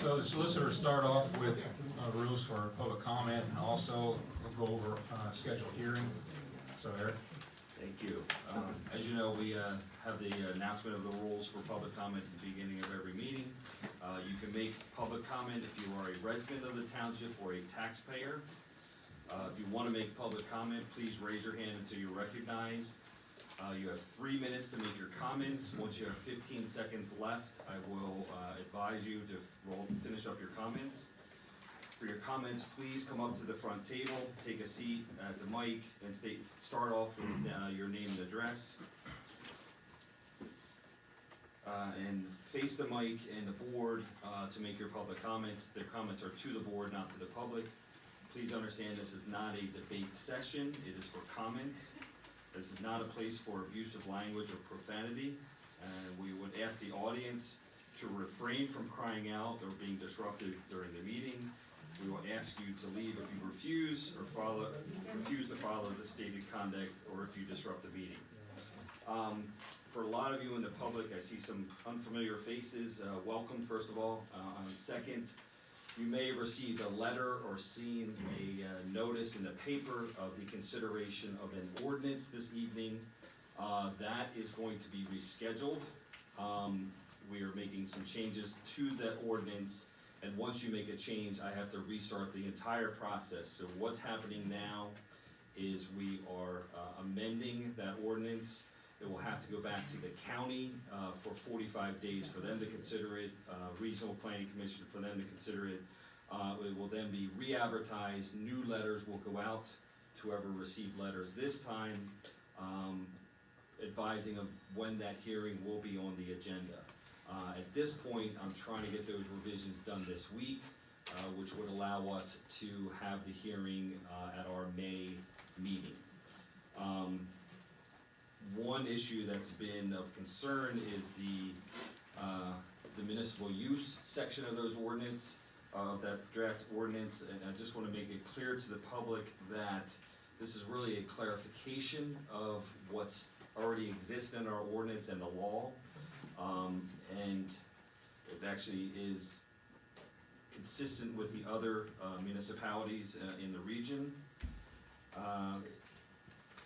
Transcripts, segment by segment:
So the solicitors start off with rules for public comment, and also go over scheduled hearing. So Eric? Thank you. As you know, we have the announcement of the rules for public comment at the beginning of every meeting. You can make public comment if you are a resident of the township or a taxpayer. If you want to make public comment, please raise your hand until you're recognized. You have 3 minutes to make your comments. Once you have 15 seconds left, I will advise you to finish up your comments. For your comments, please come up to the front table, take a seat at the mic, and start off with your name and address. And face the mic and the board to make your public comments. The comments are to the board, not to the public. Please understand this is not a debate session, it is for comments. This is not a place for abusive language or profanity, and we would ask the audience to refrain from crying out or being disruptive during the meeting. We will ask you to leave if you refuse to follow the stated conduct or if you disrupt the meeting. For a lot of you in the public, I see some unfamiliar faces. Welcome, first of all. Second, you may have received a letter or seen a notice in the paper of the consideration of an ordinance this evening. That is going to be rescheduled. We are making some changes to the ordinance, and once you make a change, I have to restart the entire process. So what's happening now is we are amending that ordinance. It will have to go back to the county for 45 days for them to consider it, Regional Planning Commission for them to consider it. It will then be re-advertised, new letters will go out to whoever received letters this time, advising of when that hearing will be on the agenda. At this point, I'm trying to get those revisions done this week, which would allow us to have the hearing at our May meeting. One issue that's been of concern is the municipal use section of those ordinance, of that draft ordinance, and I just want to make it clear to the public that this is really a clarification of what's already exists in our ordinance and the law, and it actually is consistent with the other municipalities in the region.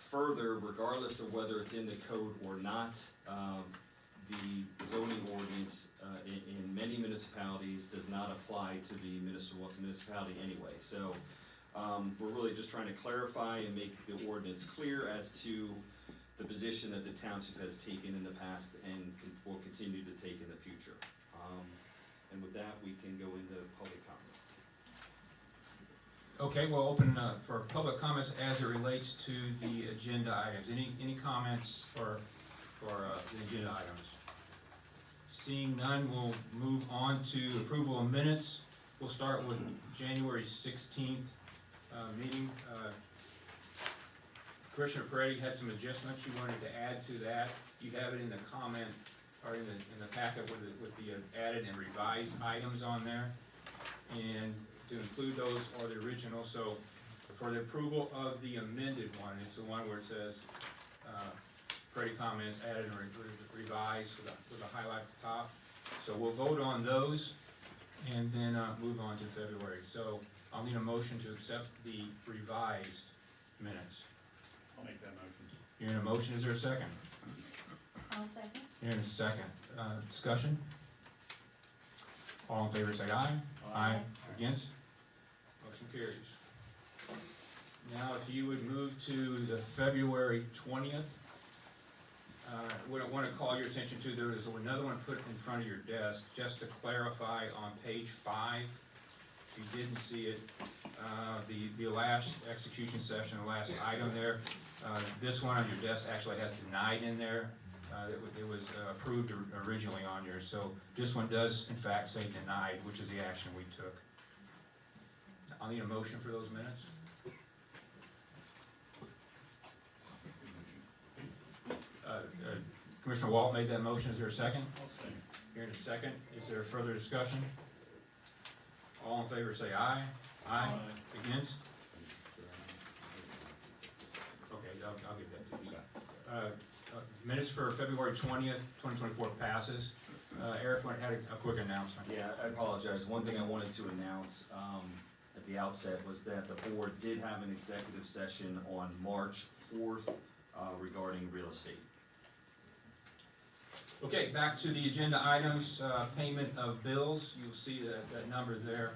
Further, regardless of whether it's in the code or not, the zoning ordinance in many municipalities does not apply to the municipality anyway. So we're really just trying to clarify and make the ordinance clear as to the position that the township has taken in the past and will continue to take in the future. And with that, we can go into public comment. Okay, we'll open for public comments as it relates to the agenda items. Any comments for the agenda items? Seeing none, we'll move on to approval of minutes. We'll start with January 16th meeting. Commissioner Peretti had some adjustments you wanted to add to that. You have it in the comment, or in the packet with the added and revised items on there. And to include those or the original, so for the approval of the amended one, it's the one where it says Peretti comments added and revised with a highlight at the top. So we'll vote on those and then move on to February. So I'll need a motion to accept the revised minutes. I'll make that motion. You're in a motion, is there a second? I'll second. You're in a second. Discussion? All in favor say aye. Aye. Against? Motion carries. Now, if you would move to the February 20th, what I want to call your attention to, there is another one put in front of your desk, just to clarify on page 5. If you didn't see it, the last execution session, the last item there, this one on your desk actually has denied in there. It was approved originally on yours, so this one does in fact say denied, which is the action we took. I'll need a motion for those minutes. Commissioner Walt made that motion, is there a second? I'll second. Here in a second, is there further discussion? All in favor say aye. Aye. Against? Okay, I'll give that to you. Minutes for February 20th, 2024 passes. Eric had a quick announcement. Yeah, I apologize. One thing I wanted to announce, at the outset was that the board did have an executive session on March 4th, regarding real estate. Okay, back to the agenda items, payment of bills, you'll see that number there.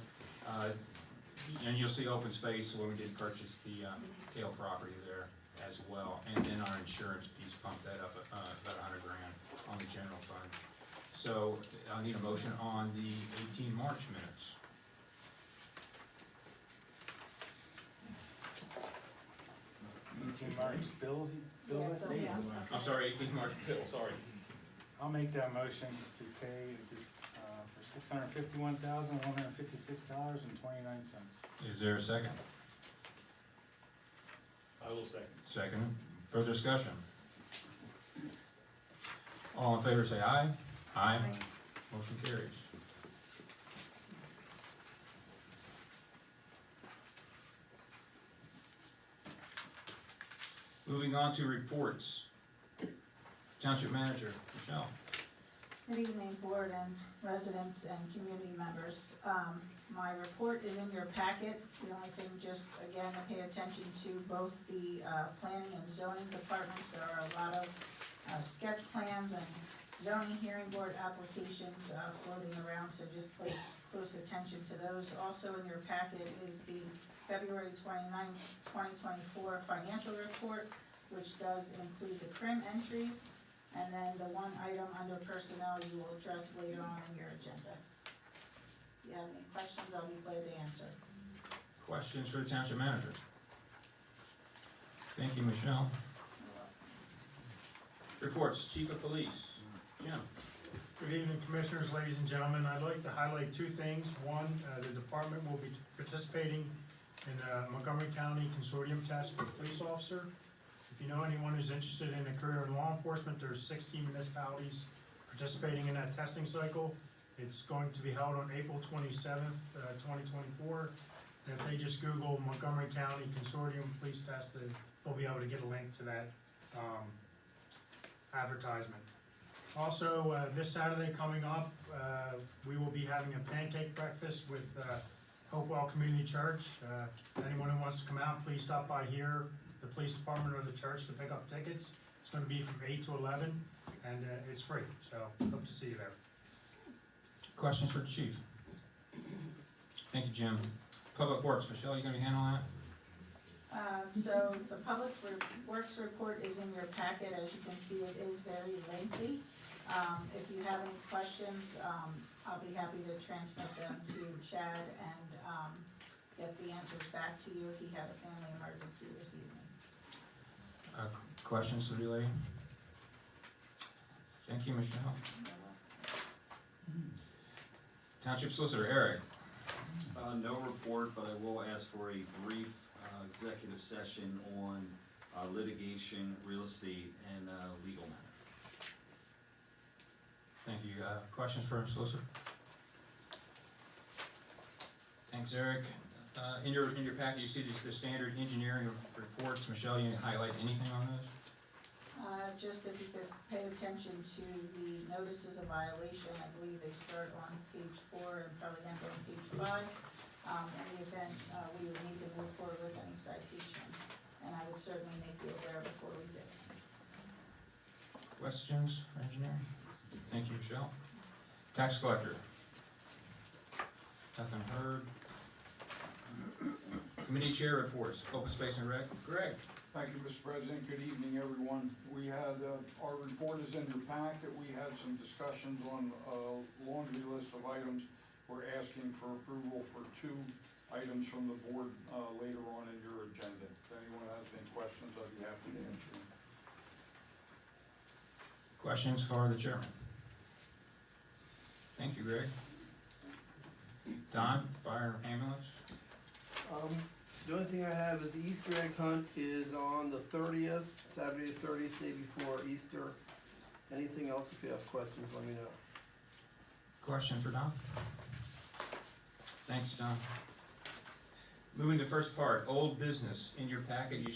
And you'll see open space when we did purchase the Kale property there as well. And then our insurance piece pumped that up about $100,000 on the general fund. So I need a motion on the 18 March minutes. Mark's bills, Yeah, so, yeah. I'm sorry, 18 March bill, sorry. I'll make that motion to pay this, for $651,156.29. Is there a second? I will second. Second. Further discussion? All in favor say aye. Aye. Motion carries. Moving on to reports. Township Manager, Michelle. Good evening, board and residents and community members. My report is in your packet. The only thing, just again, to pay attention to both the planning and zoning departments. There are a lot of sketch plans and zoning hearing board applications floating around, so just pay close attention to those. Also in your packet is the February 29th, 2024 financial report, which does include the CRIM entries. And then the one item under personnel you will address later on in your agenda. If you have any questions, I'll be glad to answer. Questions for the Township Manager? Thank you, Michelle. Reports, Chief of Police, Jim. Good evening, Commissioners, ladies and gentlemen. I'd like to highlight two things. One, the department will be participating in a Montgomery County Consortium test for police officer. If you know anyone who's interested in a career in law enforcement, there's 16 municipalities participating in that testing cycle. It's going to be held on April 27th, 2024. And if they just Google Montgomery County Consortium Police Test, then they'll be able to get a link to that advertisement. Also, this Saturday coming up, we will be having a pancake breakfast with Hopewell Community Church. Anyone who wants to come out, please stop by here, the police department or the church, to pick up tickets. It's going to be from 8 to 11, and it's free, so hope to see you there. Questions for the Chief? Thank you, Jim. Public Works, Michelle, you gonna be handling that? So the Public Works report is in your packet. As you can see, it is very lengthy. If you have any questions, I'll be happy to transmit them to Chad and get the answers back to you. He had a family emergency this evening. Questions to relay? Thank you, Michelle. Township Solicitor, Eric. No report, but I will ask for a brief executive session on litigation, real estate, and legal matter. Thank you. Questions for Solicitor? Thanks, Eric. In your packet, you see the standard engineering reports. Michelle, you highlight anything on those? Just if you could pay attention to the notices of violation, I believe they start on page 4 and probably end on page 5. In the event, we would need to move forward with any citations, and I would certainly make you aware before we did. Questions for engineering? Thank you, Michelle. Tax collector? Nothing heard. Committee chair reports, open space and rec. Greg? Thank you, Mr. President. Good evening, everyone. We had, our report is in your packet. We had some discussions on a laundry list of items. We're asking for approval for 2 items from the board later on in your agenda. If anyone has any questions, I'd be happy to answer them. Questions for the chairman? Thank you, Greg. Don, fire and ambulance? The only thing I have is the Easter egg hunt is on the 30th, Saturday the 30th, day before Easter. Anything else, if you have questions, let me know. Question for Don? Thanks, Don. Moving to first part, old business. In your packet, you